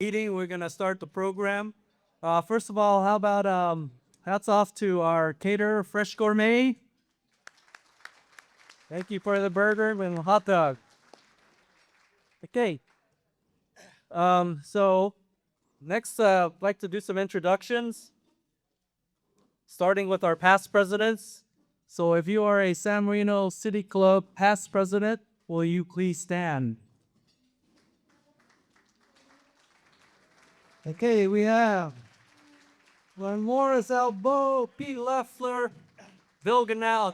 Meeting. We're gonna start the program. First of all, how about hats off to our caterer, Fresh Gourmet. Thank you for the burger and hot dog. Okay. So next, I'd like to do some introductions, starting with our past presidents. So if you are a San Marino City Club past president, will you please stand? Okay, we have Glenn Morris, Albo, Pete Leffler, Bill Ganal,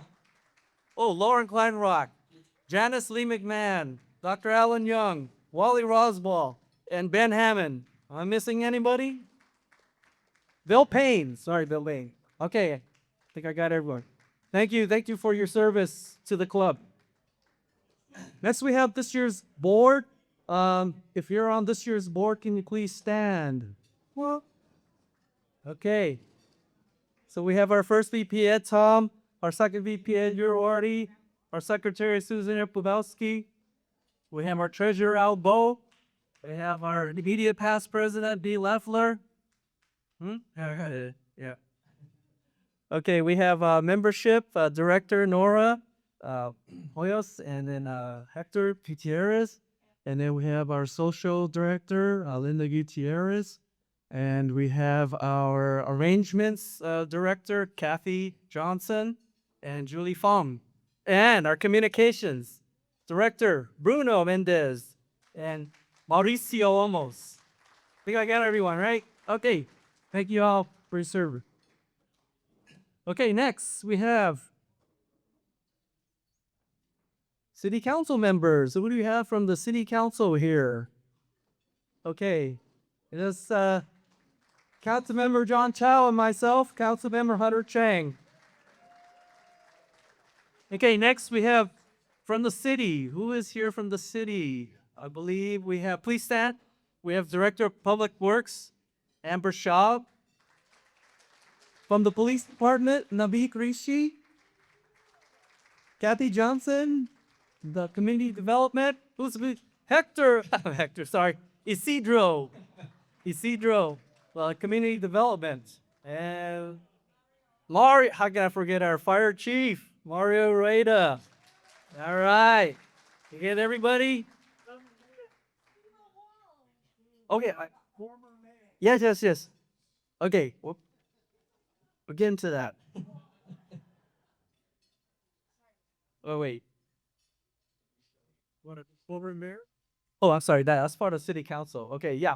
Lauren Kleinrock, Janice Lee McMahon, Dr. Alan Young, Wally Roswell, and Ben Hammond. Am I missing anybody? Bill Payne. Sorry, Bill Payne. Okay, I think I got everyone. Thank you. Thank you for your service to the club. Next, we have this year's board. If you're on this year's board, can you please stand? Well, okay. So we have our first VP, Ed Tom, our second VP, Ed Urwarty, our secretary, Susan Pubowski. We have our treasurer, Al Bo. We have our immediate past president, B. Leffler. Yeah. Okay, we have membership director, Nora Hoyos, and then Hector Gutierrez. And then we have our social director, Linda Gutierrez. And we have our arrangements director, Kathy Johnson and Julie Fong. And our communications director, Bruno Mendez and Mauricio Olmos. I think I got everyone, right? Okay. Thank you all for your service. Okay, next we have city council members. So who do we have from the city council here? Okay. It is Councilmember John Chow and myself, Councilmember Hunter Chang. Okay, next we have from the city. Who is here from the city? I believe we have, please stand. We have Director of Public Works, Amber Shaw. From the police department, Nabik Rishi. Kathy Johnson. The community development, who's Hector, Hector, sorry, Isidro. Community development. And Mario, how can I forget our fire chief, Mario Reda. All right. You get everybody? Okay. Yes. Okay. We'll get into that. Oh, wait. What a former mayor? Oh, I'm sorry. That's part of city council. Okay. Yeah.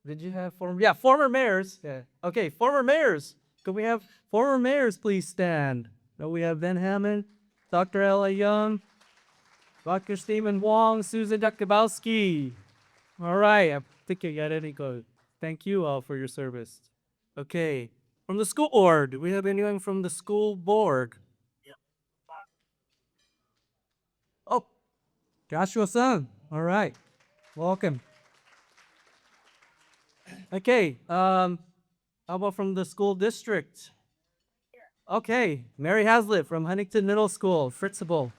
Did you have former? Yeah. Former mayors. Yeah. Okay. Former mayors. Could we have former mayors please stand? No, we have Ben Hammond, Dr. Ella Young, Dr. Stephen Wong, Susan Jakubowski. All right, I think you got it. Good. Thank you all for your service. Okay, from the school board, do we have anyone from the school board? Oh, Joshua-san. All right, welcome. Okay, how about from the school district? Okay, Mary Hazlitt from Huntington Middle School, Fritzable.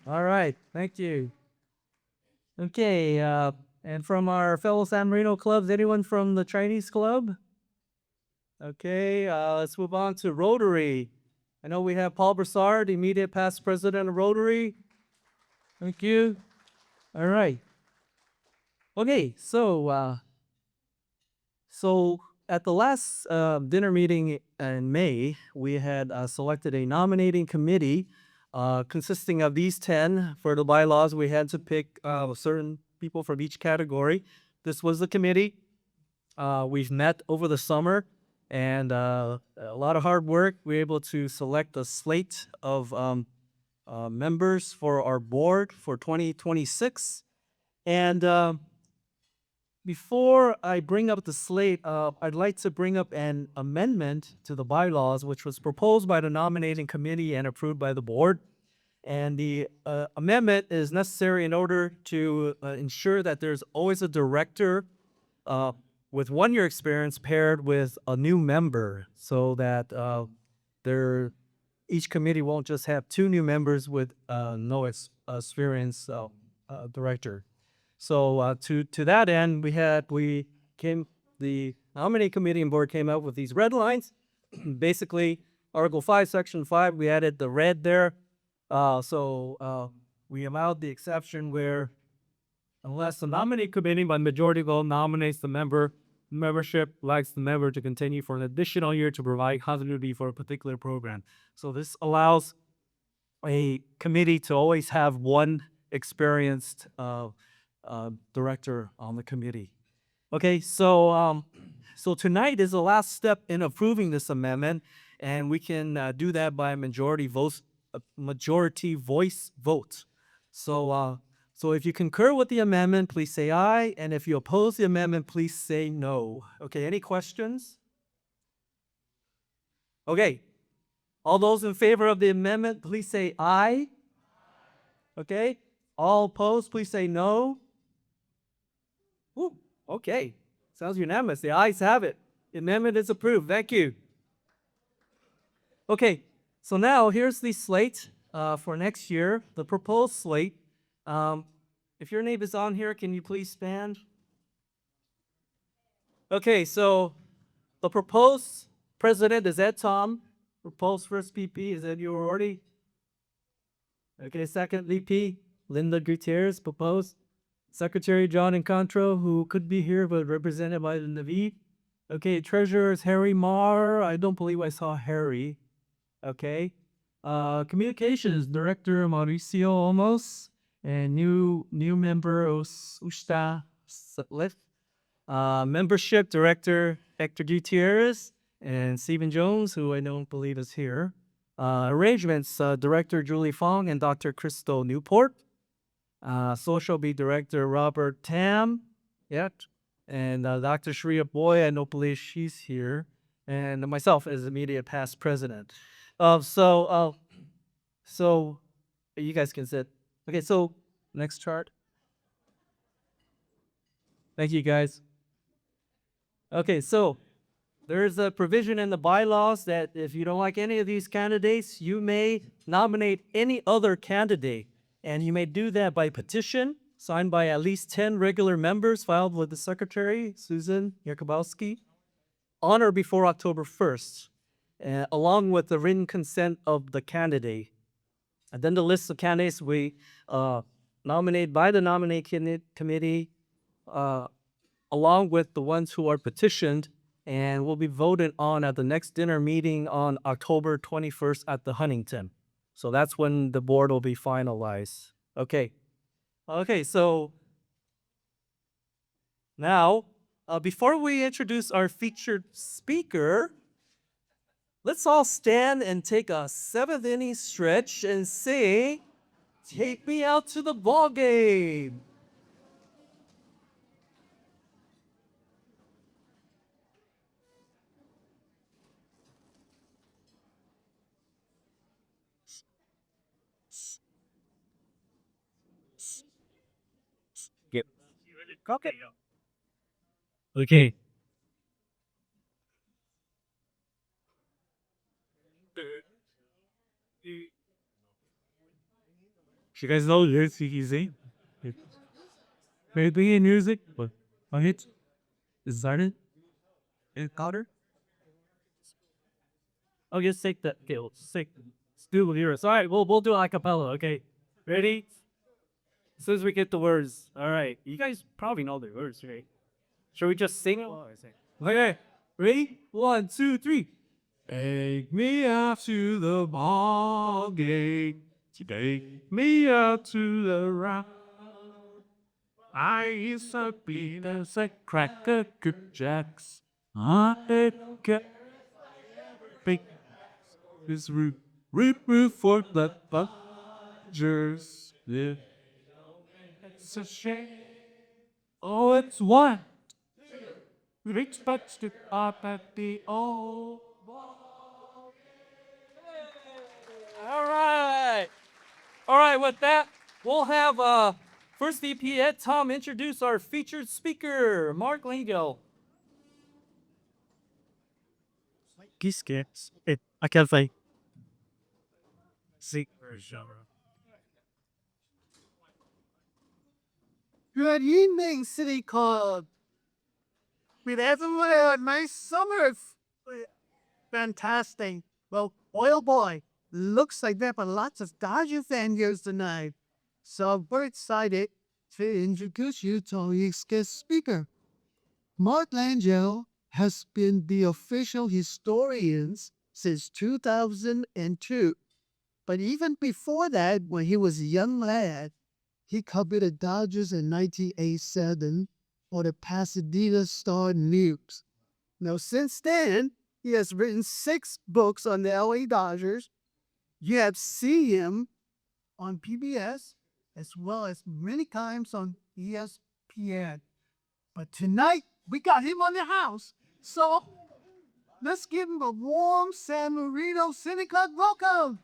All right, thank you. Okay, and from our fellow San Marino clubs, anyone from the Chinese club? Okay, let's move on to Rotary. I know we have Paul Broussard, immediate past president of Rotary. Thank you. All right. Okay, so at the last dinner meeting in May, we had selected a nominating committee consisting of these 10 for the bylaws. We had to pick certain people from each category. This was the committee. We've met over the summer and a lot of hard work. We were able to select a slate of members for our board for 2026. And before I bring up the slate, I'd like to bring up an amendment to the bylaws, which was proposed by the nominating committee and approved by the board. And the amendment is necessary in order to ensure that there's always a director with 1 year experience paired with a new member, so that each committee won't just have 2 new members with no experience director. So to that end, we came the nominating committee and board came up with these red lines. Basically, Article 5, Section 5, we added the red there. We allowed the exception where unless the nominating committee by majority vote nominates the membership likes the member to continue for an additional year to provide continuity for a particular program. So this allows a committee to always have one experienced director on the committee. Okay, so tonight is the last step in approving this amendment, and we can do that by a majority voice vote. So if you concur with the amendment, please say aye, and if you oppose the amendment, please say no. Okay, any questions? Okay, all those in favor of the amendment, please say aye. Okay, all opposed, please say no. Ooh, okay, sounds unanimous. The ayes have it. The amendment is approved. Thank you. Okay, so now here's the slate for next year, the proposed slate. If your name is on here, can you please stand? Okay, so the proposed president is Ed Tom. Proposed first VP is Ed Urorty. Okay, second VP, Linda Gutierrez, proposed. Secretary John Encontro, who could be here but represented by the Naveed. Okay, treasurer is Harry Marr. I don't believe I saw Harry. Okay. Communications director Mauricio Olmos and new member Usta Sutliff. Membership director Hector Gutierrez and Stephen Jones, who I don't believe is here. Arrangements director Julie Fong and Dr. Crystal Newport. Social B director Robert Tam, and Dr. Shreya Boy, I don't believe she's here, and myself as immediate past president. So you guys can sit. Okay, so next chart. Thank you, guys. Okay, so there's a provision in the bylaws that if you don't like any of these candidates, you may nominate any other candidate. And you may do that by petition, signed by at least 10 regular members, filed with the secretary, Susan Yakubowski, on or before October 1st, along with the written consent of the candidate. And then the list of candidates we nominate by the nominating committee, along with the ones who are petitioned, and will be voted on at the next dinner meeting on October 21st at the Huntington. So that's when the board will be finalized. Okay. Okay, so now, before we introduce our featured speaker, let's all stand and take a seventh inning stretch and say, "Take me out to the ball game." Yep. Okay. Okay. You guys know this easy. Maybe in music, but on it, is that it? In color? Oh, just take that. Okay, let's do the lyrics. All right, we'll do a cappella. Okay, ready? As soon as we get the words. All right, you guys probably know the words, right? Should we just sing it? Okay, ready? 1, 2, 3. Take me out to the ball game. Take me out to the round. I used to be the cracker good jacks. I didn't care. Big this root for the Budgers. Yeah. It's a shame. Oh, it's one. Reach back to up at the old. All right. All right, with that, we'll have First VP Ed Tom introduce our featured speaker, Mark Langill. Qu'est-ce à quelle fin? C'est Good evening, City Club. We've had a nice summer. Fantastic. Well, oh boy, looks like there are lots of Dodger fans here tonight. So we're excited to introduce you to our guest speaker. Mark Langill has been the official historian since 2002. But even before that, when he was a young lad, he covered the Dodgers in 1987 for the Pasadena Star News. Now, since then, he has written 6 books on the LA Dodgers. You have seen him on PBS as well as many times on ESPN. But tonight, we got him on the house. So let's give him a warm San Marino City Club welcome.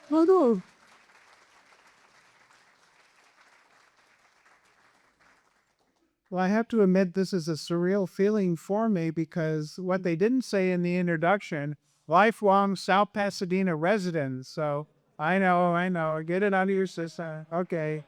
Hello. Well, I have to admit, this is a surreal feeling for me because what they didn't say in the introduction, lifelong South Pasadena resident. So I know. Get it out of your system. Okay.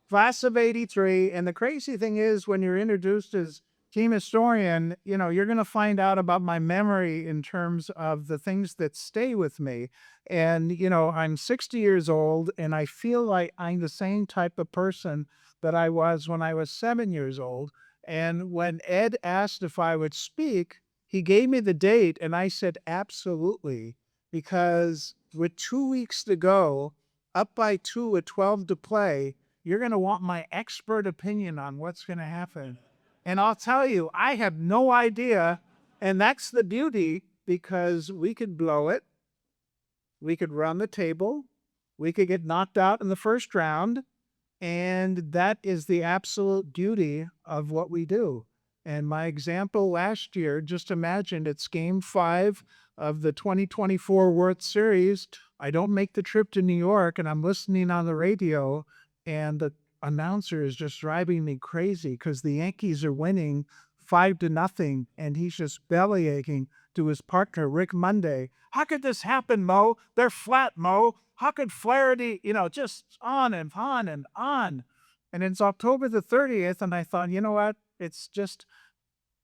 Class of 83. And the crazy thing is, when you're introduced as team historian, you're going to find out about my memory in terms of the things that stay with me. And, I'm 60 years old and I feel like I'm the same type of person that I was when I was 7 years old. And when Ed asked if I would speak, he gave me the date and I said, absolutely. Because with 2 weeks to go, up by two with 12 to play, you're going to want my expert opinion on what's going to happen. And I'll tell you, I have no idea. And that's the beauty because we could blow it. We could run the table. We could get knocked out in the first round. And that is the absolute beauty of what we do. And my example last year, just imagine it's game 5 of the 2024 World Series. I don't make the trip to New York and I'm listening on the radio, and the announcer is just driving me crazy because the Yankees are winning 5-0, and he's just belly aching to his partner, Rick Monday. How could this happen, Mo? They're flat, Mo. How could Flaherty, just on and on and on. And it's October the 30th, and I thought, you know what? It's just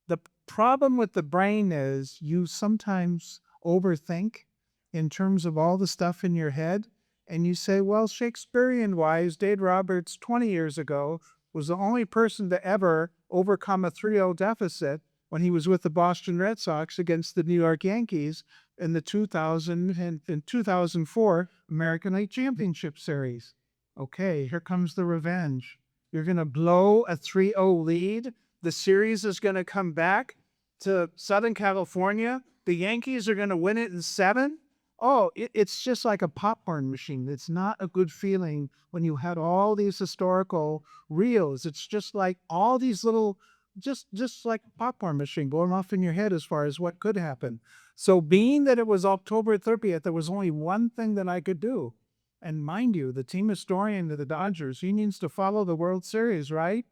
the problem with the brain is you sometimes overthink in terms of all the stuff in your head. And you say, well, Shakespearean wise, Dave Roberts 20 years ago was the only person to ever overcome a 3-0 deficit when he was with the Boston Red Sox against the New York Yankees in the 2000 and 2004 American League Championship Series. Okay, here comes the revenge. You're going to blow a 3-0 lead. The series is going to come back to Southern California. The Yankees are going to win it in 7. Oh, it's just like a popcorn machine. It's not a good feeling when you had all these historical reels. It's just like all these little, just like a popcorn machine going off in your head as far as what could happen. So being that it was October 30th, there was only one thing that I could do. And mind you, the team historian of the Dodgers, he needs to follow the World Series, right?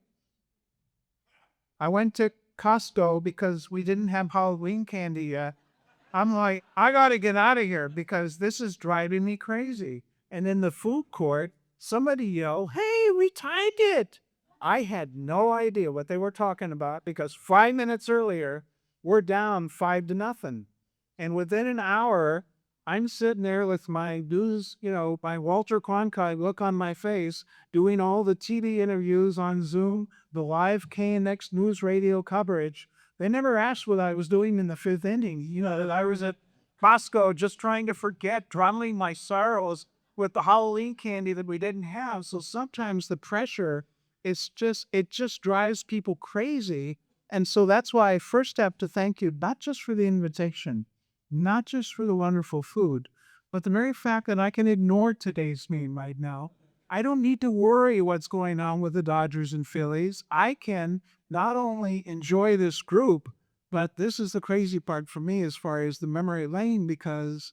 I went to Costco because we didn't have Halloween candy yet. I'm like, I got to get out of here because this is driving me crazy. And in the food court, somebody yelled, hey, we tied it. I had no idea what they were talking about because 5 minutes earlier, we're down 5-0. And within an hour, I'm sitting there with my news, my Walter Cronkite look on my face, doing all the TV interviews on Zoom, the live KNX news radio coverage. They never asked what I was doing in the 5th inning. That I was at Costco just trying to forget, drowning my sorrows with the Halloween candy that we didn't have. So sometimes the pressure it just drives people crazy. And so that's why I first have to thank you, not just for the invitation, not just for the wonderful food, but the very fact that I can ignore today's meme right now. I don't need to worry what's going on with the Dodgers and Phillies. I can not only enjoy this group, but this is the crazy part for me as far as the memory lane because,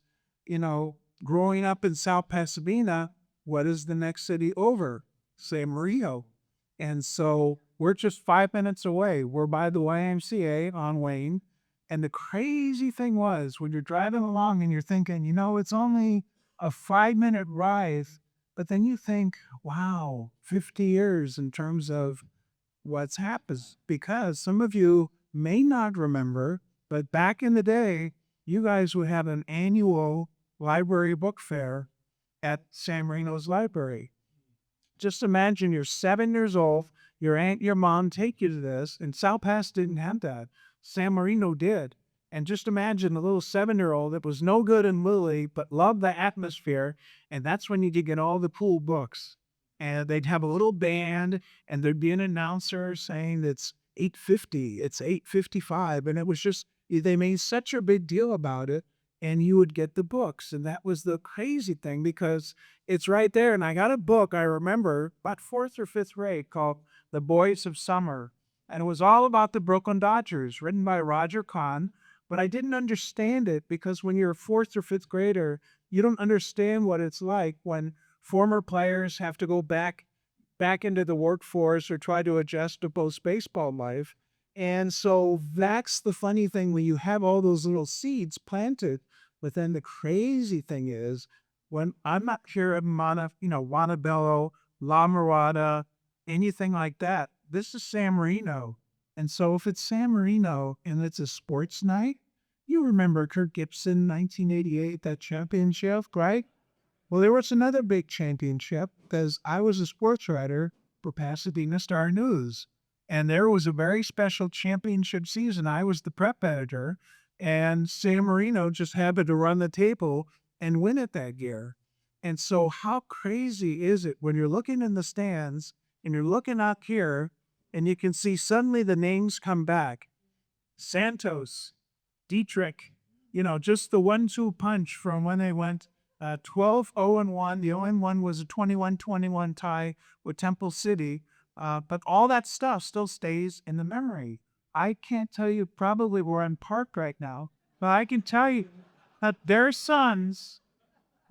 growing up in South Pasadena, what is the next city over? Say Marino. And so we're just 5 minutes away. We're by the YMCA on Wayne. And the crazy thing was when you're driving along and you're thinking, it's only a 5-minute ride But then you think, wow, 50 years in terms of what's happened. Because some of you may not remember, but back in the day, you guys would have an annual library book fair at San Marino's library. Just imagine you're 7 years old, your aunt, your mom take you to this, and South Pass didn't have that. San Marino did. And just imagine a little 7-year-old that was no good in Little League, but loved the atmosphere. And that's when you could get all the cool books. And they'd have a little band, and there'd be an announcer saying it's 8:50, it's 8:55. And it was just, they made such a big deal about it. And you would get the books. And that was the crazy thing because it's right there. And I got a book I remember about fourth or fifth grade called The Boys of Summer. And it was all about the Brooklyn Dodgers, written by Roger Kahn. But I didn't understand it because when you're a fourth or fifth grader, you don't understand what it's like when former players have to go back into the workforce or try to adjust to post baseball life. And so that's the funny thing when you have all those little seeds planted. But then the crazy thing is when I'm not here at Montebello, La Mirada, anything like that, this is San Marino. And so if it's San Marino and it's a sports night, you remember Kirk Gibson, 1988, that championship, right? Well, there was another big championship because I was a sports writer for Pasadena Star News. And there was a very special championship season. I was the prep editor, and San Marino just happened to run the table and win it that year. And so, how crazy is it when you're looking in the stands and you're looking up here and you can see suddenly the names come back? Santos, Dietrich, just the 1-2 punch from when they went 12-0-1. The 0-1 was a 21-21 tie with Temple City. But all that stuff still stays in the memory. I can't tell you, probably we're in Park right now, but I can tell you that their sons,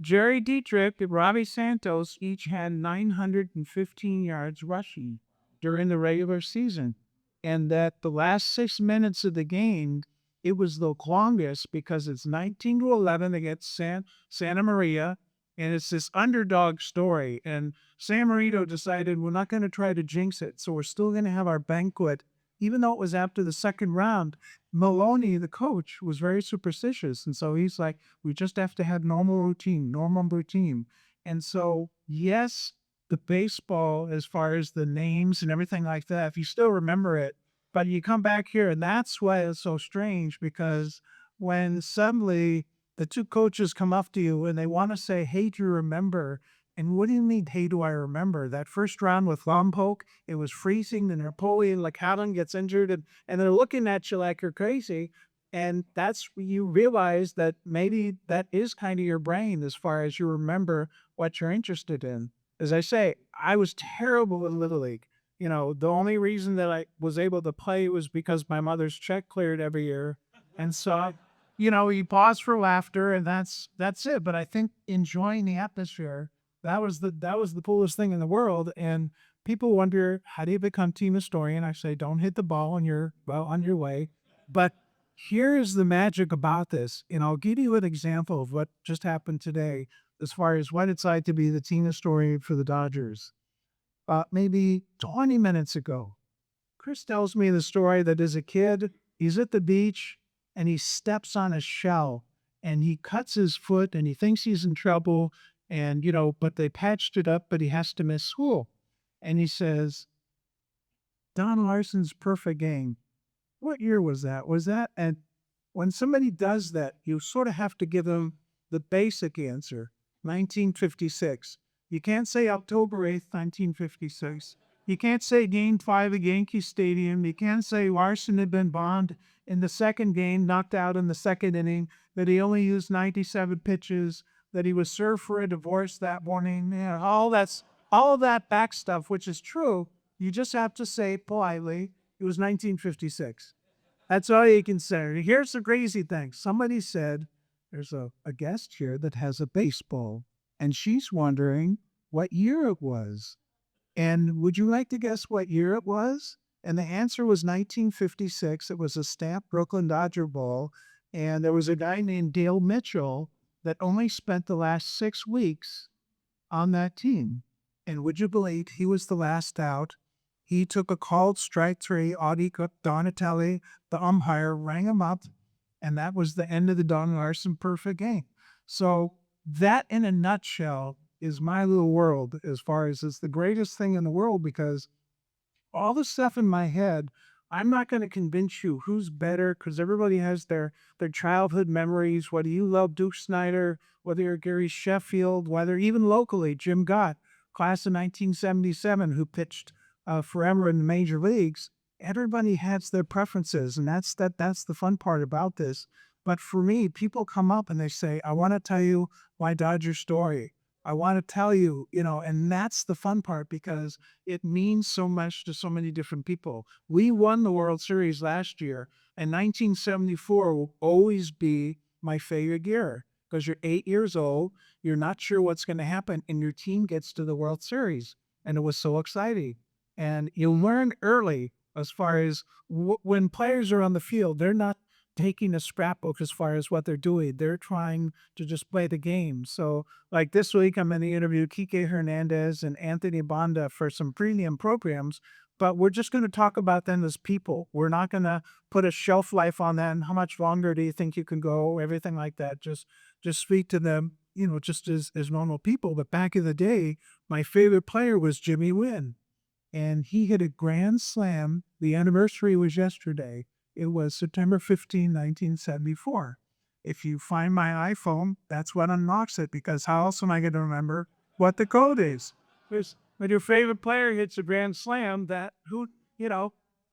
Jerry Dietrich and Robbie Santos, each had 915 yards rushing during the regular season. And that the last 6 minutes of the game, it was the longest because it's 19-11 against Santa Maria. And it's this underdog story. And San Marino decided we're not going to try to jinx it. So we're still going to have our banquet. Even though it was after the second round, Maloney, the coach, was very superstitious. And so he's like, we just have to have normal routine, normal routine. And so, yes, the baseball, as far as the names and everything like that, if you still remember it, but you come back here, and that's why it's so strange because when suddenly the two coaches come up to you and they want to say, hey, do you remember? And what do you mean, hey, do I remember? That first round with Lompoc, it was freezing, and Napoleon Lacadon gets injured, and they're looking at you like you're crazy. And that's when you realize that maybe that is kind of your brain as far as you remember what you're interested in. As I say, I was terrible in Little League. The only reason that I was able to play was because my mother's check cleared every year. And so, you pause for laughter and that's it. But I think enjoying the atmosphere, that was the coolest thing in the world. And people wonder, how do you become team historian? I say, don't hit the ball on your way. But here's the magic about this. And I'll give you an example of what just happened today as far as what it's like to be the team historian for the Dodgers. Maybe 20 minutes ago, Chris tells me the story that as a kid, he's at the beach and he steps on a shell and he cuts his foot and he thinks he's in trouble. And, but they patched it up, but he has to miss school. And he says, Don Larson's perfect game. What year was that? And when somebody does that, you sort of have to give them the basic answer, 1956. You can't say October 8th, 1956. You can't say Game 5 at Yankee Stadium. You can't say Larson had been bombed in the second game, knocked out in the second inning, that he only used 97 pitches, that he was served for a divorce that morning. All of that back stuff, which is true. You just have to say politely, it was 1956. That's all you can say. Here's the crazy thing. Somebody said there's a guest here that has a baseball, and she's wondering what year it was. And would you like to guess what year it was? And the answer was 1956. It was a stamped Brooklyn Dodger ball. And there was a guy named Dale Mitchell that only spent the last 6 weeks on that team. And would you believe he was the last out? He took a called strike three. Audie Donatelli, the umpire, rang him up, and that was the end of the Don Larson perfect game. So that, in a nutshell, is my little world as far as it's the greatest thing in the world because all the stuff in my head, I'm not going to convince you who's better because everybody has their childhood memories. Whether you love Duke Snyder, whether you're Gary Sheffield, whether even locally Jim Gott, class of 1977, who pitched forever in the major leagues. Everybody has their preferences, and that's the fun part about this. But for me, people come up and they say, "I want to tell you my Dodger story. I want to tell you, and that's the fun part because it means so much to so many different people. We won the World Series last year, and 1974 will always be my favorite year because you're 8 years old, you're not sure what's going to happen, and your team gets to the World Series. And it was so exciting. And you learn early as far as when players are on the field, they're not taking a scrapbook as far as what they're doing. They're trying to just play the game. So, like this week, I'm going to interview Kike Hernandez and Anthony Bonda for some premium programs, but we're just going to talk about them as people. We're not going to put a shelf life on them. How much longer do you think you can go? Everything like that. Just speak to them, just as normal people. But back in the day, my favorite player was Jimmy Wynn, and he hit a grand slam. The anniversary was yesterday. It was September 15, 1974. If you find my iPhone, that's what unlocks it because how else am I going to remember what the code is? Because when your favorite player hits a grand slam,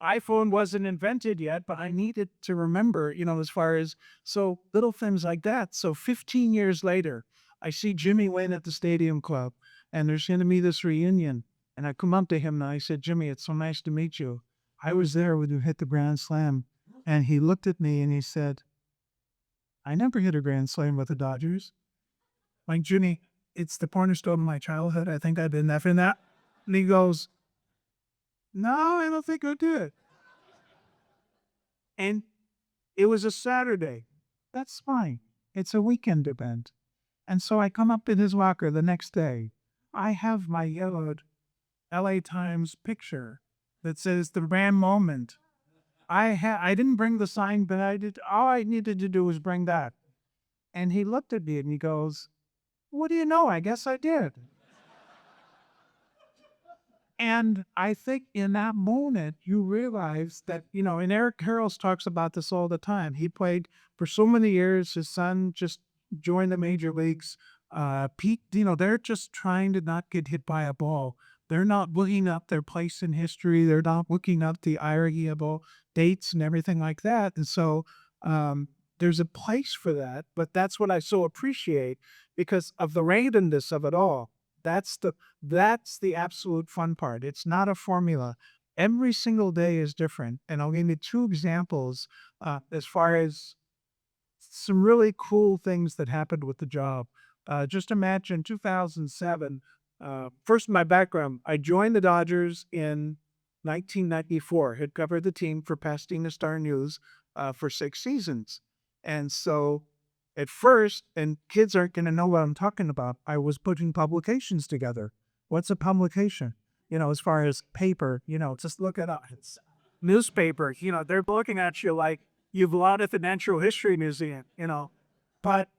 iPhone wasn't invented yet, but I needed to remember, as far as so little things like that. So 15 years later, I see Jimmy Wynn at the Stadium Club, and there's going to be this reunion. And I come up to him and I said, "Jimmy, it's so nice to meet you. I was there when you hit the grand slam." And he looked at me and he said, "I never hit a grand slam with the Dodgers." Like, "Jimmy, it's the cornerstone of my childhood. I think I've been there for that." And he goes, "No, I don't think I'll do it." And it was a Saturday. That's fine. It's a weekend event. And so I come up in his locker the next day. I have my yellowed LA Times picture that says the brand moment. I didn't bring the sign, but I did. All I needed to do was bring that. And he looked at me and he goes, "What do you know? I guess I did." And I think in that moment, you realize that, and Eric Harrells talks about this all the time. He played for so many years. His son just joined the major leagues. Pete, they're just trying to not get hit by a ball. They're not looking up their place in history. They're not looking up the irregular dates and everything like that. And so there's a place for that. But that's what I so appreciate because of the randomness of it all. That's the absolute fun part. It's not a formula. Every single day is different. And I'll give you two examples as far as some really cool things that happened with the job. Just imagine 2007. First, my background. I joined the Dodgers in 1994. Had covered the team for Pasadena Star News for 6 seasons. And so at first, and kids aren't going to know what I'm talking about, I was putting publications together. What's a publication? As far as paper, just look it up. It's newspaper. They're looking at you like you belong at the Natural History Museum. But,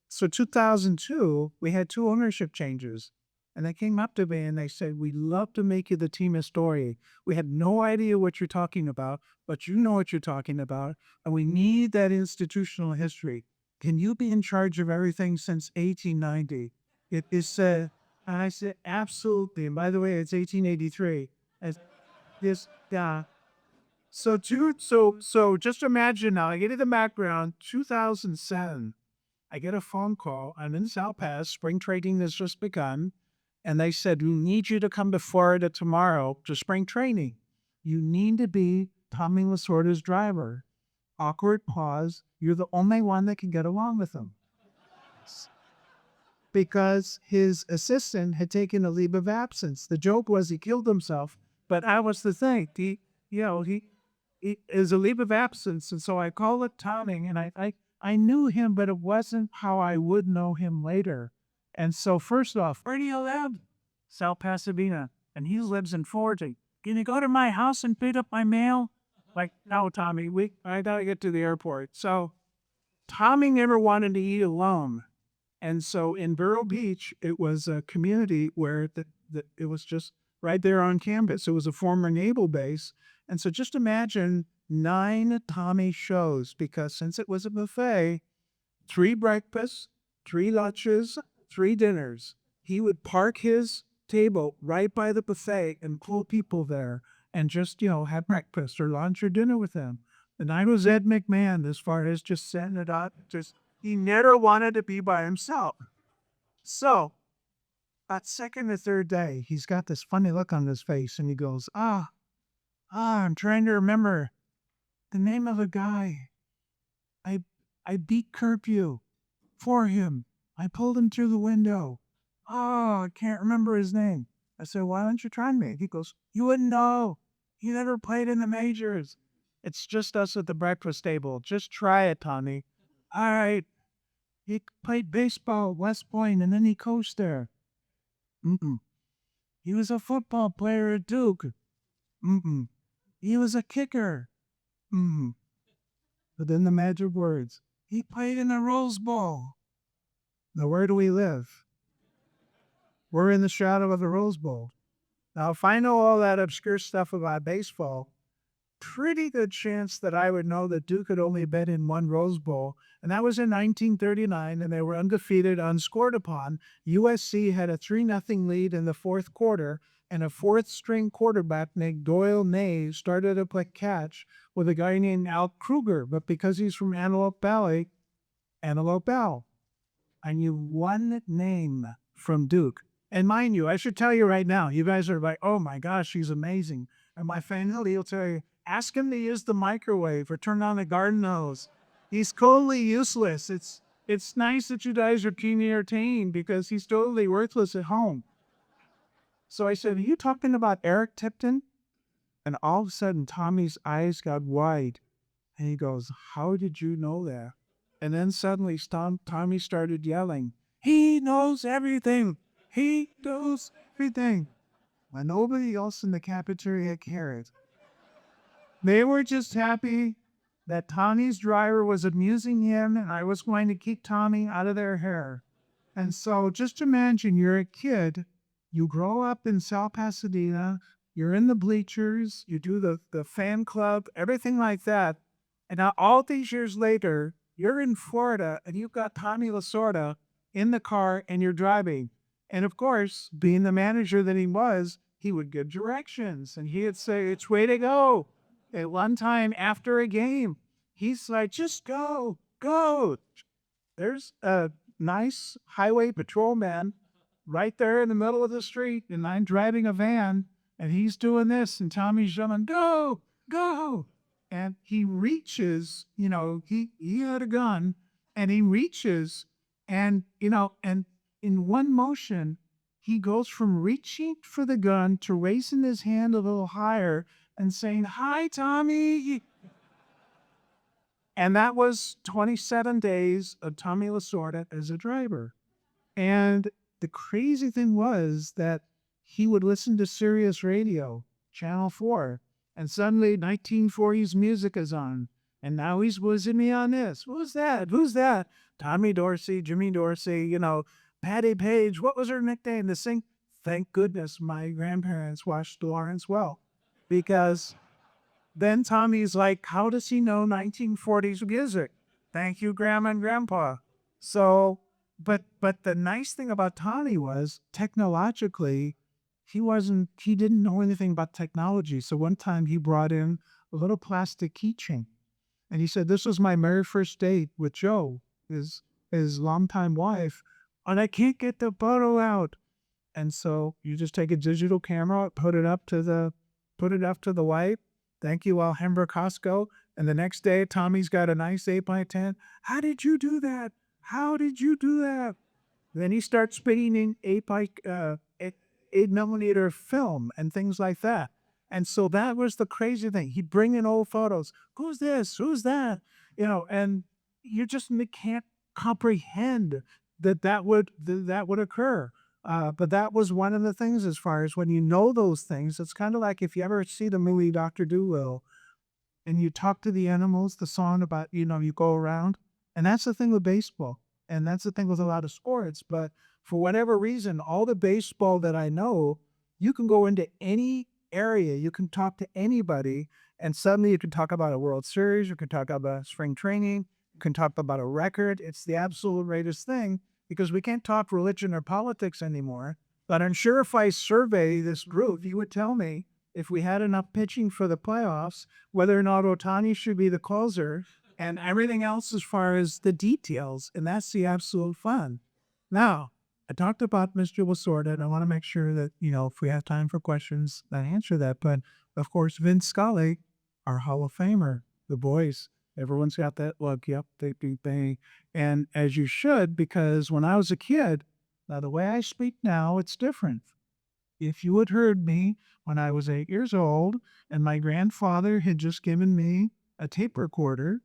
so 2002, we had two ownership changes. And they came up to me and they said, "We'd love to make you the team historian. We had no idea what you're talking about, but you know what you're talking about. And we need that institutional history. Can you be in charge of everything since 1890?" It is said, and I said, "Absolutely." And by the way, it's 1883. As this, yeah. So just imagine now, I get in the background, 2007. I get a phone call. I'm in South Pass. Spring training has just begun. And they said, "We need you to come to Florida tomorrow to spring training. You need to be Tommy Lasorda's driver." Awkward pause. You're the only one that can get along with him. Because his assistant had taken a leave of absence. The joke was he killed himself, but that was the thing. He is a leave of absence. And so I called it Tommy, and I knew him, but it wasn't how I would know him later. And so first off, where do you live? South Pasadena. And he lives in Florida. Can you go to my house and pick up my mail? Like, no, Tommy, I gotta get to the airport. So Tommy never wanted to eat alone. And so in Vero Beach, it was a community where it was just right there on campus. It was a former naval base. And so just imagine 9 Tommy shows, because since it was a buffet, 3 breakfasts, 3 lunches, 3 dinners. He would park his table right by the buffet and pull people there and just, have breakfast or lunch or dinner with them. And I was Ed McMahon as far as just setting it up. Just he never wanted to be by himself. So that second or third day, he's got this funny look on his face and he goes, I'm trying to remember the name of a guy. I I beat curfew for him. I pulled him through the window. Oh, I can't remember his name. I said, why don't you try me? He goes, you wouldn't know. You never played in the majors. It's just us at the breakfast table. Just try it, Tommy. All right. He played baseball at West Point and then he coached there. Mm-mm. He was a football player at Duke. Mm-mm. He was a kicker. Mm-mm. But then the magic words. He played in the Rose Bowl. Now, where do we live? We're in the shadow of the Rose Bowl. Now, if I know all that obscure stuff about baseball, pretty good chance that I would know that Duke had only been in one Rose Bowl, and that was in 1939, and they were undefeated, unscored upon. USC had a 3-0 lead in the fourth quarter, and a fourth-string quarterback named Doyle Ney started to play catch with a guy named Al Kruger, but because he's from Antelope Valley, Antelope Al. I knew one name from Duke. And mind you, I should tell you right now, you guys are like, oh my gosh, he's amazing. And my family will tell you, ask him to use the microwave or turn on the garden hose. He's totally useless. It's nice that you guys are keen entertained because he's totally worthless at home. So I said, are you talking about Eric Tipton? And all of a sudden, Tommy's eyes got wide. And he goes, how did you know that? And then suddenly Tommy started yelling, he knows everything. He knows everything. When nobody else in the cafeteria cared. They were just happy that Tommy's driver was amusing him and I was going to keep Tommy out of their hair. And so just imagine you're a kid, you grow up in South Pasadena, you're in the bleachers, you do the fan club, everything like that. And now all these years later, you're in Florida and you've got Tommy Lasorda in the car and you're driving. And of course, being the manager that he was, he would give directions and he'd say, it's way to go. At one time after a game, he's like, just go, go. There's a nice highway patrolman right there in the middle of the street, and I'm driving a van, and he's doing this, and Tommy's yelling, go, go. And he reaches, he had a gun, and he reaches, and, and in one motion, he goes from reaching for the gun to raising his hand a little higher and saying, hi, Tommy. And that was 27 days of Tommy Lasorda as a driver. And the crazy thing was that he would listen to Sirius Radio, Channel 4, and suddenly 1940s music is on. And now he's whizzing me on this. Who's that? Who's that? Tommy Dorsey, Jimmy Dorsey, Patty Page. What was her nickname? The sing. Thank goodness my grandparents watched Lawrence Well, because then Tommy's like, how does he know 1940s music? Thank you, Grandma and Grandpa. So, but the nice thing about Tommy was technologically, he didn't know anything about technology. So one time he brought in a little plastic keychain. And he said, this was my very first date with Joe, his longtime wife. And I can't get the photo out. And so you just take a digital camera, put it up to the wife. Thank you, Alhambra Costco. And the next day, Tommy's got a nice 8x10. How did you do that? How did you do that? Then he starts spitting in 8 millimeter film and things like that. And so that was the crazy thing. He'd bring in old photos. Who's this? Who's that? And you just can't comprehend that would occur. But that was one of the things as far as when you know those things, it's kind of like if you ever see the movie Dr. Dolittle and you talk to the animals, the song about, you go around. And that's the thing with baseball. And that's the thing with a lot of sports. But for whatever reason, all the baseball that I know, you can go into any area, you can talk to anybody, and suddenly you can talk about a World Series, you can talk about spring training, you can talk about a record. It's the absolute greatest thing because we can't talk religion or politics anymore. But I'm sure if I survey this group, you would tell me if we had enough pitching for the playoffs, whether or not Otani should be the closer, and everything else as far as the details. And that's the absolute fun. Now, I talked about Mr. Lasorda, and I want to make sure that, if we have time for questions, I answer that. But of course, Vince Scully, our Hall of Famer, the boys, everyone's got that look. Yep, they. And as you should, because when I was a kid, now the way I speak now, it's different. If you had heard me when I was 8 years old and my grandfather had just given me a tape recorder,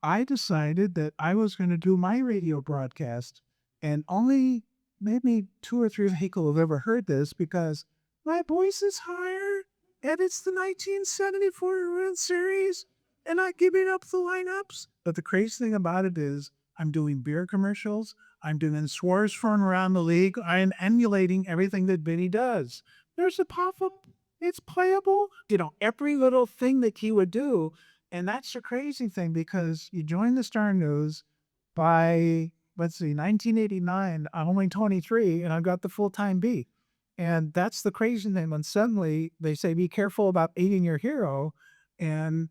I decided that I was going to do my radio broadcast. And only maybe two or three people have ever heard this because my voice is higher and it's the 1974 World Series and I'm giving up the lineups. But the crazy thing about it is I'm doing beer commercials. I'm doing swears from around the league. I'm emulating everything that Vinny does. There's a pop-up. It's playable. Every little thing that he would do. And that's the crazy thing because you joined the Star News by, let's see, 1989. I'm only 23 and I've got the full-time beat. And that's the crazy thing when suddenly they say, be careful about eating your hero. And,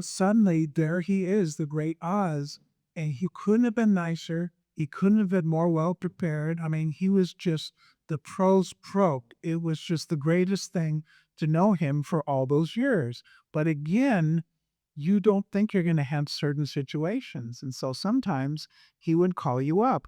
suddenly there he is, the great Oz. And he couldn't have been nicer. He couldn't have been more well prepared. I mean, he was just the pro's pro. It was just the greatest thing to know him for all those years. But again, you don't think you're going to have certain situations. And so sometimes he would call you up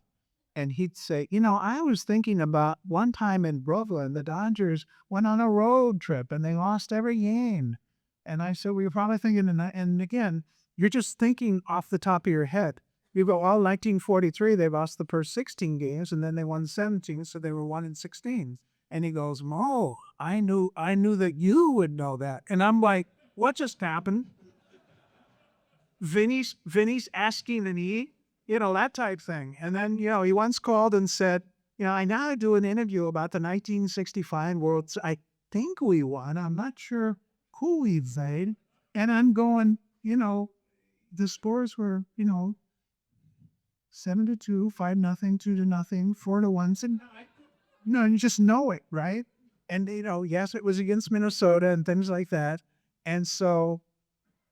and he'd say, I was thinking about one time in Brooklyn, the Dodgers went on a road trip and they lost every game. And I said, well, you're probably thinking, and again, you're just thinking off the top of your head. You go, well, 1943, they lost the first 16 games and then they won 17, so they were 1-16. And he goes, Mo, I knew that you would know that. And I'm like, what just happened? Vinny's asking and that type thing. And then, he once called and said, I now do an interview about the 1965 World. I think we won. I'm not sure who we played. And I'm going, the scores were, 7-2, 5-0, 2-0, 4-1. And you just know it, right? And yes, it was against Minnesota and things like that. And so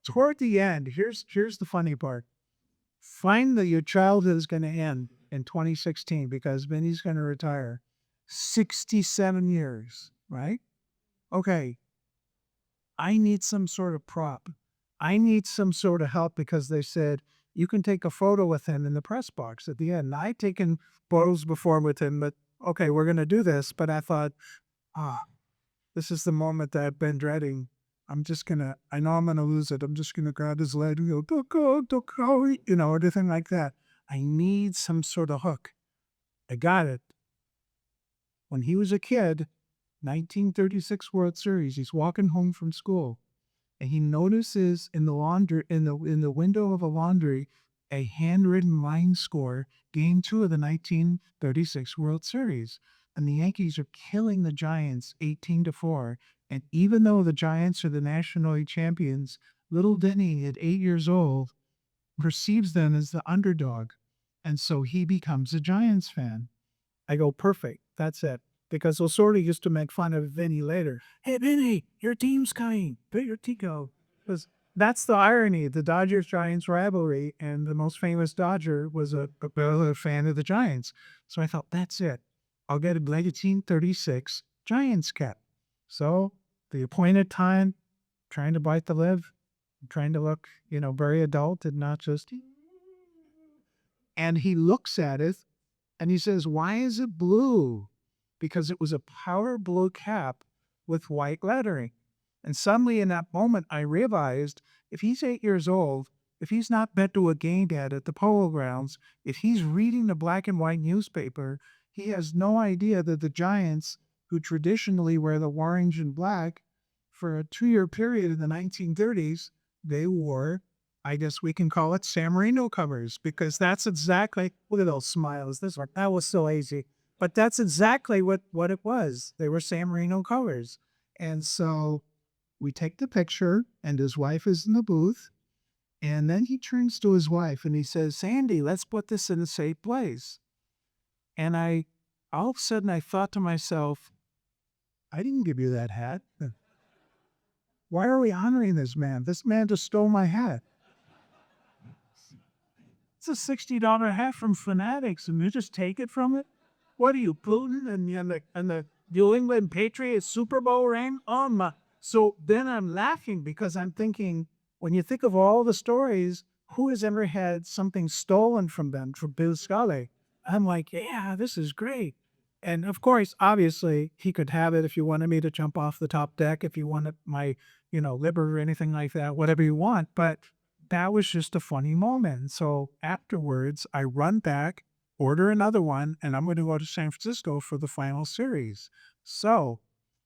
toward the end, here's the funny part. Find that your childhood is going to end in 2016 because Vinny's going to retire. 67 years, right? Okay. I need some sort of prop. I need some sort of help because they said you can take a photo with him in the press box at the end. I'd taken photos before with him, but okay, we're going to do this. But I thought, this is the moment that I've been dreading. I know I'm going to lose it. I'm just going to grab his leg and go, don't go, everything like that. I need some sort of hook. I got it. When he was a kid, 1936 World Series, he's walking home from school and he notices in the laundry, in the window of a laundry, a handwritten line score, Game 2 of the 1936 World Series. And the Yankees are killing the Giants 18-4. And even though the Giants are the National League champions, little Denny at 8 years old perceives them as the underdog. And so he becomes a Giants fan. I go, perfect. That's it. Because Osordi used to make fun of Vinny later. Hey, Vinny, your team's coming. Put your Tico. Because that's the irony. The Dodgers-Giants rivalry, and the most famous Dodger was a fan of the Giants. So I thought, that's it. I'll get a 1936 Giants cap. So the appointed time, trying to bite the lip, trying to look, very adult and not just. And he looks at it and he says, why is it blue? Because it was a power blue cap with white lettering. And suddenly in that moment, I realized if he's 8 years old, if he's not been to a game yet at the Polo Grounds, if he's reading the black and white newspaper, he has no idea that the Giants, who traditionally wear the orange and black, for a 2 year period in the 1930s, they wore, I guess we can call it San Marino covers, because that's exactly, look at those smiles. That was so easy. But that's exactly what it was. They were San Marino covers. And so we take the picture, and his wife is in the booth. And then he turns to his wife and he says, Sandy, let's put this in a safe place. And all of a sudden, I thought to myself, I didn't give you that hat. Why are we honoring this man? This man just stole my hat. It's a $60 hat from Fanatics, and you just take it from it? What are you, Putin and the New England Patriots Super Bowl ring? Oh my! So then I'm laughing because I'm thinking, when you think of all the stories, who has ever had something stolen from them from Bill Scully? I'm like, yeah, this is great. And of course, obviously, he could have it if you wanted me to jump off the top deck, if you wanted my, liver or anything like that, whatever you want. But that was just a funny moment. So afterwards, I run back, order another one, and I'm going to go to San Francisco for the final series. So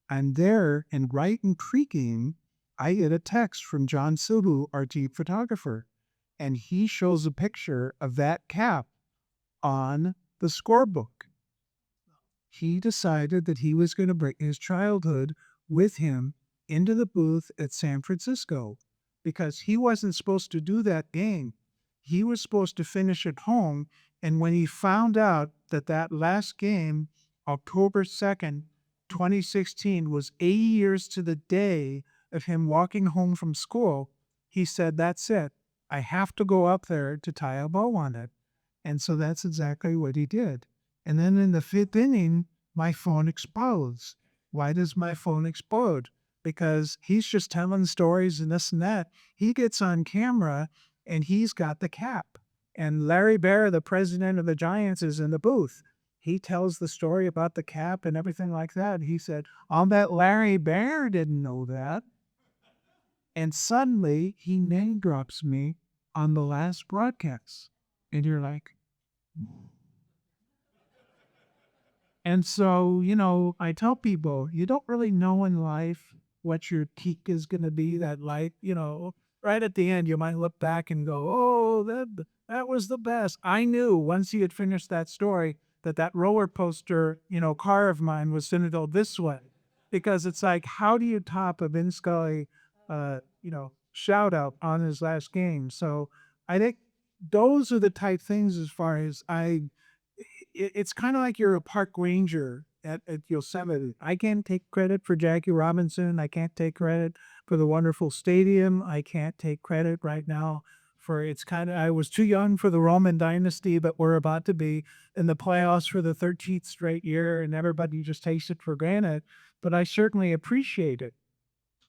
I'm there, and right in creaking, I get a text from John Silbu, our team photographer, and he shows a picture of that cap on the scorebook. He decided that he was going to bring his childhood with him into the booth at San Francisco because he wasn't supposed to do that game. He was supposed to finish at home. And when he found out that that last game, October 2nd, 2016, was 80 years to the day of him walking home from school, he said, that's it. I have to go up there to tie a bow on it. And so that's exactly what he did. And then in the fifth inning, my phone explodes. Why does my phone explode? Because he's just telling stories and this and that. He gets on camera and he's got the cap. And Larry Bear, the president of the Giants, is in the booth. He tells the story about the cap and everything like that. He said, I'll bet Larry Bear didn't know that. And suddenly he name drops me on the last broadcast. And you're like, and so, I tell people, you don't really know in life what your peak is going to be. That life, right at the end, you might look back and go, oh, that was the best. I knew once he had finished that story that roller coaster, car of mine was going to go this way. Because it's like, how do you top a Vin Scully, shout out on his last game? So I think those are the type things as far as it's kind of like you're a park ranger at Yosemite. I can't take credit for Jackie Robinson. I can't take credit for the wonderful stadium. I can't take credit right now for I was too young for the Roman dynasty, but we're about to be in the playoffs for the 13th straight year, and everybody just takes it for granted. But I certainly appreciate it.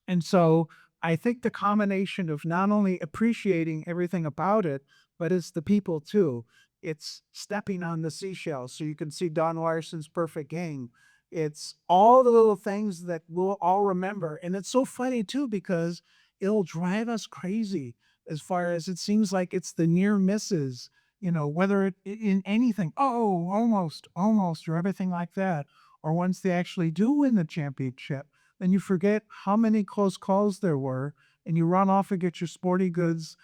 And so I think the combination of not only appreciating everything about it, but it's the people too. It's stepping on the seashell so you can see Don Larson's perfect game. It's all the little things that we'll all remember. And it's so funny too because it'll drive us crazy as far as it seems like it's the near misses, whether in anything, oh, almost, or everything like that. Or once they actually do win the championship, then you forget how many close calls there were, and you run off and get your sporty goods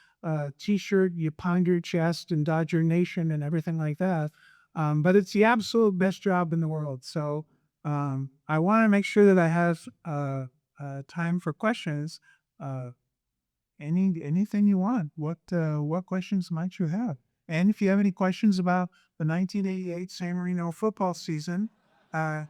T-shirt, you pound your chest and Dodger Nation and everything like that. But it's the absolute best job in the world. So I want to make sure that I have time for questions. Uh, anything you want. What questions might you have? And if you have any questions about the 1988 San Marino football season, uh,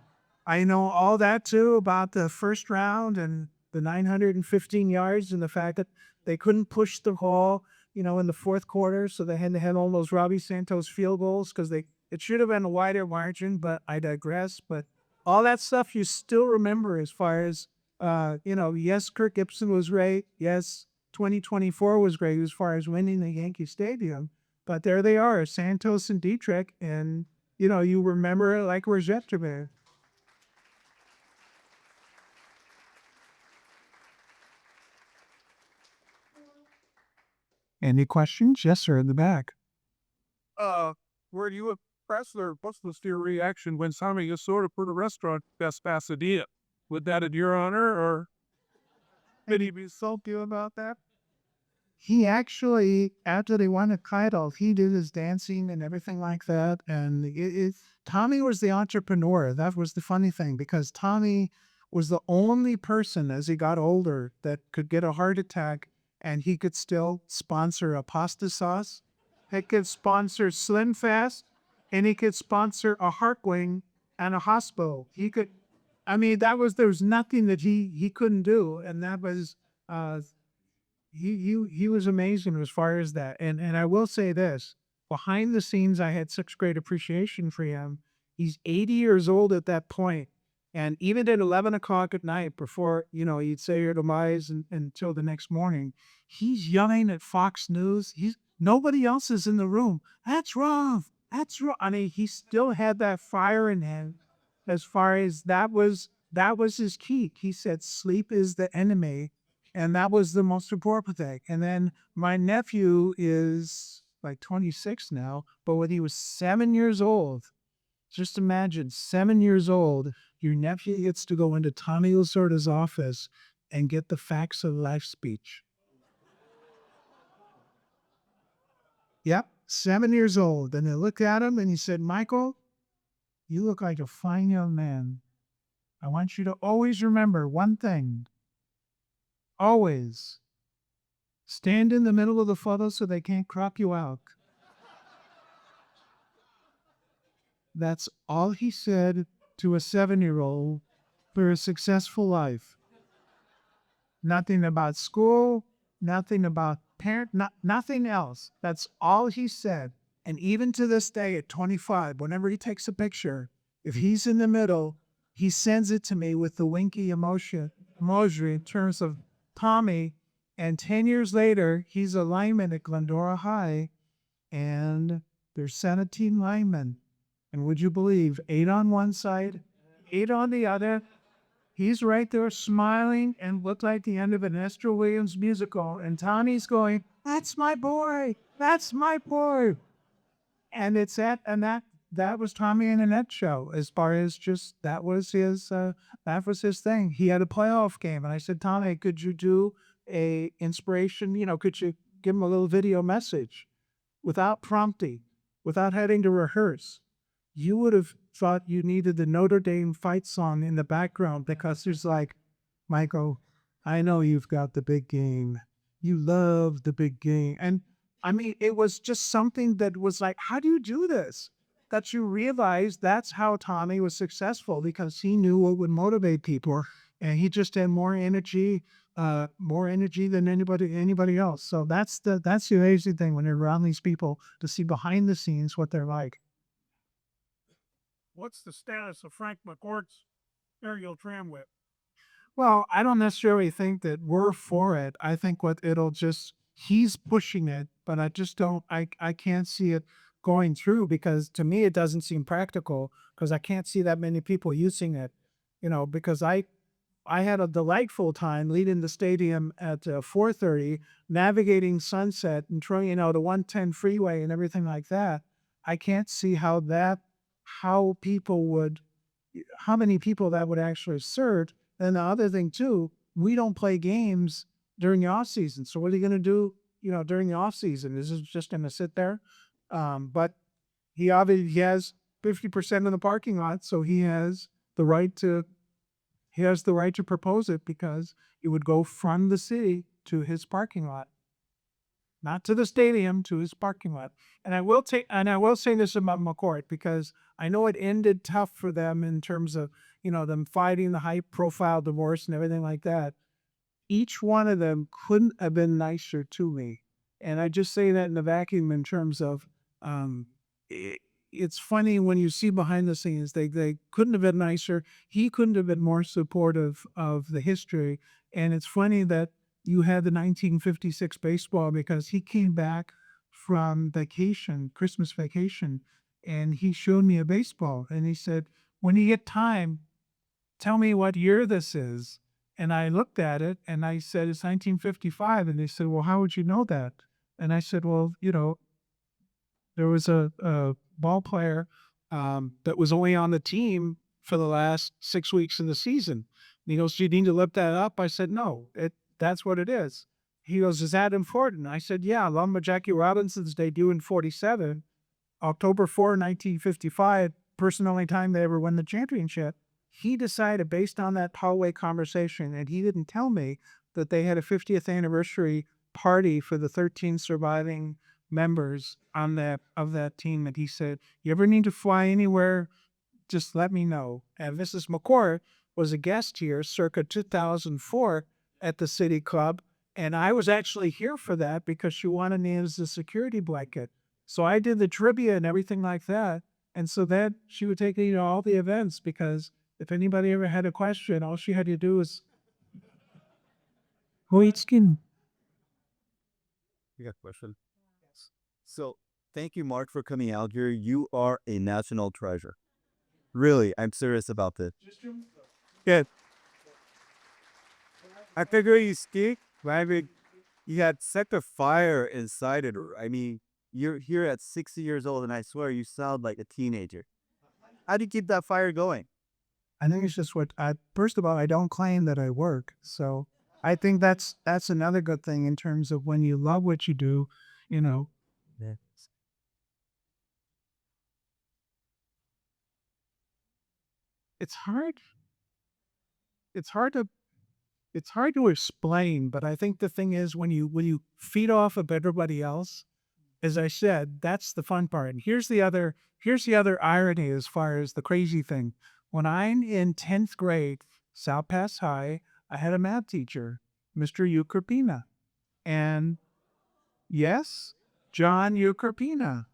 I know all that too about the first round and the 915 yards and the fact that they couldn't push the ball, in the fourth quarter, so they had to have all those Robbie Santos field goals because it should have been a wider margin. But I digress. But all that stuff you still remember as far as yes, Kirk Gibson was great. Yes, 2024 was great as far as winning the Yankee Stadium. But there they are, Santos and Dietrich, and you remember it like it was yesterday. Any questions? Yes, sir, in the back. Were you impressed or what was your reaction when Tommy is sort of for the restaurant Best Pasadena? Was that in your honor or did he be salty about that? He actually, after they won the title, he did his dancing and everything like that. And Tommy was the entrepreneur. That was the funny thing because Tommy was the only person as he got older that could get a heart attack and he could still sponsor a pasta sauce. He could sponsor Slim Fast and he could sponsor a heart wing and a hospital. He could, I mean, there was nothing that he couldn't do. And that was, uh, he was amazing as far as that. And I will say this, behind the scenes, I had such great appreciation for him. He's 80 years old at that point, and even at 11 o'clock at night, before you'd say your demise until the next morning, he's yelling at Fox News. He's Nobody else is in the room. That's wrong. That's wrong. I mean, he still had that fire in him. As far as that was his key. He said, "Sleep is the enemy." And that was the most important thing. And then my nephew is like 26 now, but when he was 7 years old, just imagine 7 years old, your nephew gets to go into Tommy Lasorda's office and get the facts of life speech. Yep, 7 years old. And they looked at him and he said, "Michael, you look like a fine young man. I want you to always remember one thing. Always stand in the middle of the photo so they can't crop you out." That's all he said to a 7-year-old for a successful life. Nothing about school, nothing about nothing else. That's all he said. And even to this day at 25, whenever he takes a picture, if he's in the middle, he sends it to me with the winky emoji in terms of Tommy. And 10 years later, he's a lineman at Glendora High, and there's 17 linemen. And would you believe, 8 on one side, 8 on the other? He's right there smiling and looked like the end of an Esther Williams musical. And Tommy's going, "That's my boy. That's my boy." And it's that was Tommy in a nutshell. As far as just that was his thing. He had a playoff game, and I said, "Tommy, could you do a inspiration? Could you give him a little video message without prompting, without having to rehearse?" You would have thought you needed the Notre Dame fight song in the background because there's like, "Michael, I know you've got the big game. You love the big game." And I mean, it was just something that was like, how do you do this? That you realize that's how Tommy was successful because he knew what would motivate people and he just had more energy than anybody else. So that's the amazing thing when you're around these people to see behind the scenes what they're like. What's the status of Frank McCourt's aerial tram whip? Well, I don't necessarily think that we're for it. I think he's pushing it, but I just don't, I can't see it going through because to me it doesn't seem practical because I can't see that many people using it, because I had a delightful time leading the stadium at 4:30, navigating Sunset and trying, the 110 freeway and everything like that. I can't see how people would, how many people that would actually serve. And the other thing too, we don't play games during the off season. So what are you going to do, during the off season? Is it just going to sit there? But he obviously he has 50% of the parking lot, so the right to he has the right to propose it because it would go from the city to his parking lot, not to the stadium, to his parking lot. And I will say this about McCourt because I know it ended tough for them in terms of, them fighting the high profile divorce and everything like that. Each one of them couldn't have been nicer to me. And I just say that in a vacuum in terms of, um, it, it's funny when you see behind the scenes, they couldn't have been nicer. He couldn't have been more supportive of the history. And it's funny that you had the 1956 baseball because he came back from vacation, Christmas vacation, and he showed me a baseball and he said, "When you get time, tell me what year this is." And I looked at it and I said, "It's 1955." And they said, "Well, how would you know that?" And I said, well, there was a ball player that was only on the team for the last 6 weeks in the season. And he goes, do you need to look that up? I said, no, that's what it is. He goes, is that important? I said, yeah, along with Jackie Robinson's debut in 47, October 4, 1955, person only time they ever won the championship. He decided based on that hallway conversation, and he didn't tell me that they had a 50th anniversary party for the 13 surviving members on that team. And he said, you ever need to fly anywhere, just let me know. And Mrs. McCord was a guest here circa 2004 at the City Club. And I was actually here for that because she wanted me as a security blanket. So I did the trivia and everything like that. And so then she would take me to all the events because if anybody ever had a question, all she had to do was, who eats skin? You got a question? So, thank you, Mark, for coming out here. You are a national treasure. Really, I'm serious about this. Yeah. I figure you speak, right? You had set a fire inside it. I mean, you're here at 60 years old, and I swear you sound like a teenager. How do you keep that fire going? I think it's just first of all, I don't claim that I work. So I think that's another good thing in terms of when you love what you do, you know, Yeah. it's hard. It's hard to it's hard to explain, but I think the thing is when you feed off of everybody else, as I said, that's the fun part. And here's the other irony as far as the crazy thing. When I'm in 10th grade, South Pass High, I had a math teacher, Mr. Ukrpina. And yes, John Ukrpina.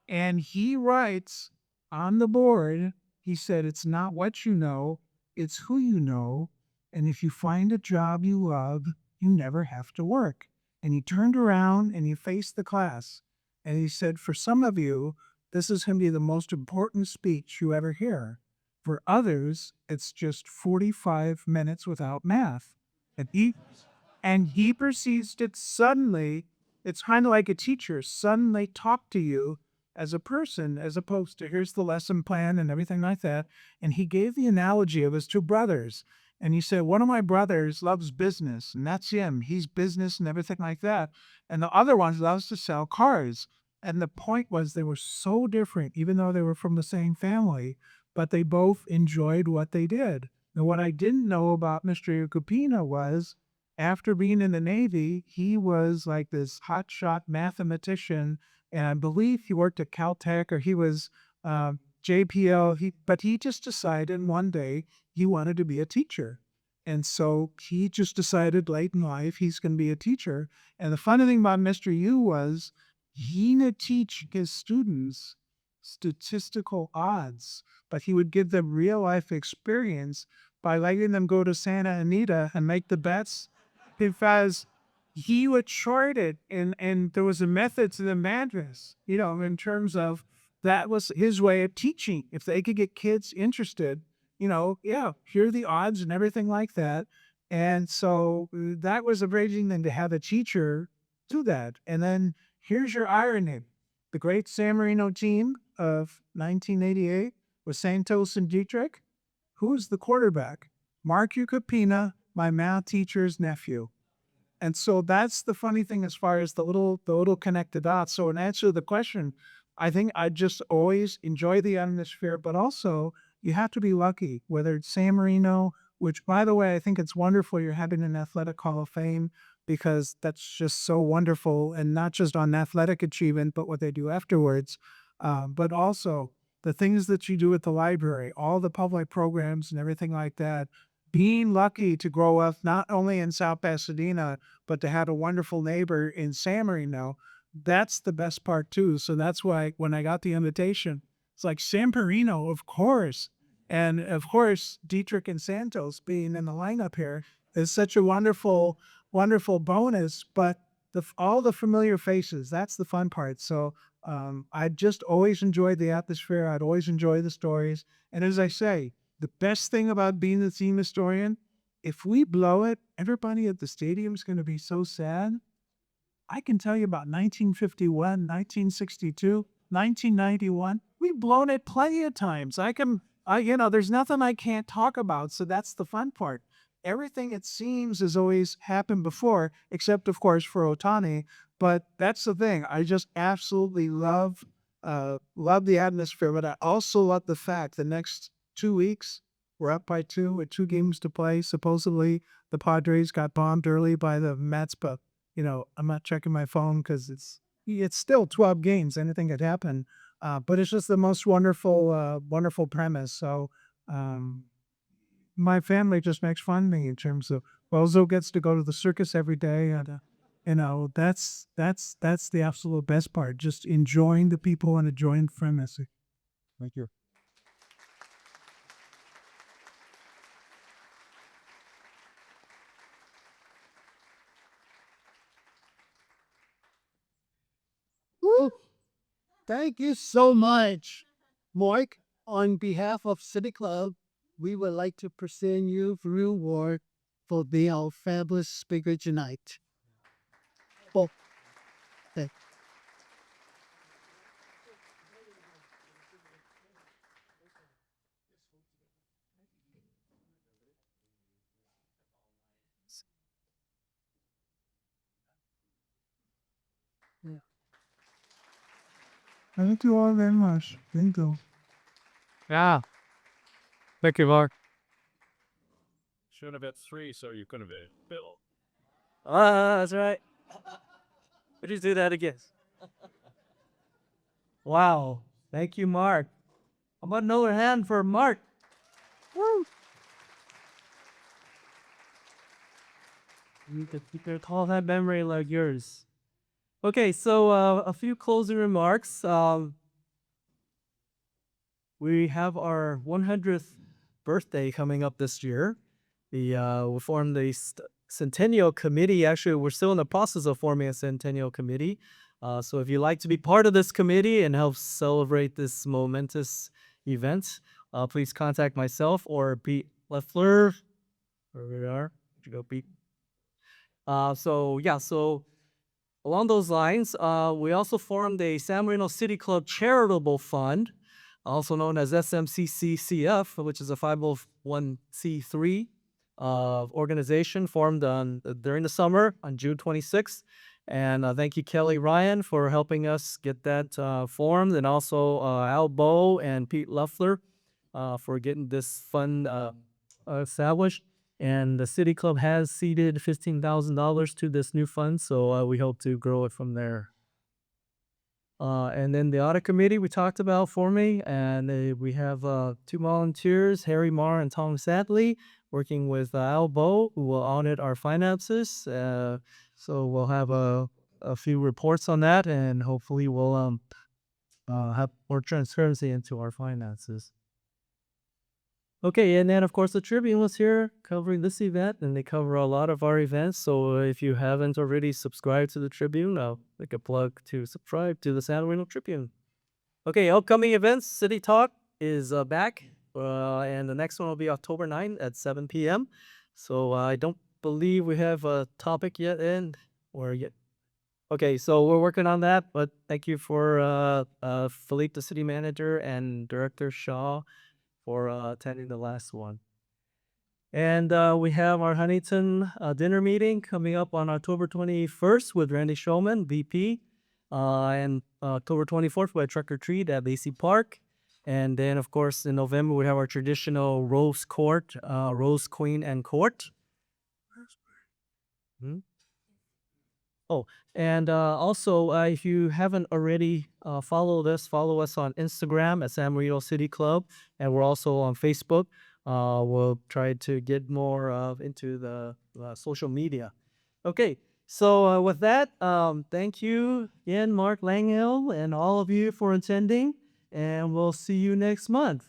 And he writes on the board, he said, it's not what you know, it's who you know. And if you find a job you love, you never have to work. And he turned around and he faced the class and he said, for some of you, this is going to be the most important speech you ever hear. For others, it's just 45 minutes without math. And he proceeds to suddenly, it's kind of like a teacher suddenly talk to you as a person, as opposed to here's the lesson plan and everything like that. And he gave the analogy of his two brothers. And he said, one of my brothers loves business, and that's him. He's business and everything like that. And the other one loves to sell cars. And the point was they were so different, even though they were from the same family, but they both enjoyed what they did. And what I didn't know about Mr. Ukupina was after being in the Navy, he was like this hotshot mathematician, and I believe he worked at Caltech or he was JPL. But he just decided one day he wanted to be a teacher, and so he just decided late in life he's going to be a teacher. And the funny thing about Mr. U was he would teach his students statistical odds, but he would give them real life experience by letting them go to Santa Anita and make the bets because he would chart it and there was a method to the madness, in terms of that was his way of teaching. If they could get kids interested, yeah, here are the odds and everything like that. And so that was a raging thing to have a teacher do that. And then here's your irony. The great San Marino team of 1988 was Santos and Dietrich. Who was the quarterback? Mark Ucapina, my math teacher's nephew. And so that's the funny thing as far as the little connected dots. So in answer to the question, I think I just always enjoy the atmosphere, but also you have to be lucky, whether it's San Marino, which by the way, I think it's wonderful you're having an athletic hall of fame because that's just so wonderful and not just on athletic achievement, but what they do afterwards. But also the things that you do at the library, all the public programs and everything like that. Being lucky to grow up not only in South Pasadena, but to have a wonderful neighbor in San Marino, that's the best part too. So that's why when I got the invitation, it's like San Marino, of course. And of course, Dietrich and Santos being in the lineup here is such a wonderful, wonderful bonus. But all the familiar faces, that's the fun part. So I just always enjoyed the atmosphere. I'd always enjoy the stories. And as I say, the best thing about being the team historian, if we blow it, everybody at the stadium's going to be so sad. I can tell you about 1951, 1962, 1991. We've blown it plenty of times. There's nothing I can't talk about. So that's the fun part. Everything it seems has always happened before, except of course for Otani. But that's the thing. I just absolutely love the atmosphere. But I also love the fact the next 2 weeks we're up by two with 2 games to play. Supposedly the Padres got bombed early by the Mets, but I'm not checking my phone because it's still 12 games. Anything could happen. But it's just the most wonderful premise. So my family just makes fun of me in terms of Bozo gets to go to the circus every day, and that's the absolute best part. Just enjoying the people and enjoying the premise. Thank you. Woo! Thank you so much, Mark. On behalf of City Club, we would like to present you the reward for being our fabulous speaker tonight. Oh, thank- Thank you all very much. Thank you. Yeah. Thank you, Mark. Should have had 3, so you could have been Bill. That's right. Would you do that again? Wow. Thank you, Mark. How about another hand for Mark? Woo! You could recall that memory like yours. Okay, so a few closing remarks. We have our 100th birthday coming up this year. We formed the Centennial Committee. Actually, we're still in the process of forming a Centennial Committee. So if you'd like to be part of this committee and help celebrate this momentous event, please contact myself or Pete Leffler. Where we are. Where'd you go, Pete? So along those lines, we also formed a San Marino City Club Charitable Fund, also known as SMCCCF, which is a 501c3 organization formed during the summer on June 26th. And thank you, Kelly Ryan, for helping us get that formed, and also Al Bow and Pete Luffler for getting this fund established. And the City Club has seeded $15,000 to this new fund, so we hope to grow it from there. And then the audit committee we talked about forming, and we have 2 volunteers, Harry Marr and Tom Sadley, working with Al Bow, who will audit our finances. So we'll have a few reports on that, and hopefully we'll have more transparency into our finances. Okay, and then of course the Tribune was here covering this event, and they cover a lot of our events. So if you haven't already subscribed to the Tribune, I'll make a plug to subscribe to the San Marino Tribune. Okay, upcoming events, City Talk is back, and the next one will be October 9th at 7 p.m. So I don't believe we have a topic yet in, or yet. Okay, so we're working on that, but thank you for Philippe, the city manager, and Director Shaw for attending the last one. And we have our Huntington dinner meeting coming up on October 21st with Randy Shulman, VP, and October 24th we have Truck or Treat at Lacey Park. And then, of course, in November we have our traditional Rose Court, Rose Queen and Court. Oh, and also, if you haven't already followed us, follow us on Instagram at San Marino City Club, and we're also on Facebook. We'll try to get more into the social media. Okay, so with that, thank you again, Mark Langill, and all of you for attending, and we'll see you next month.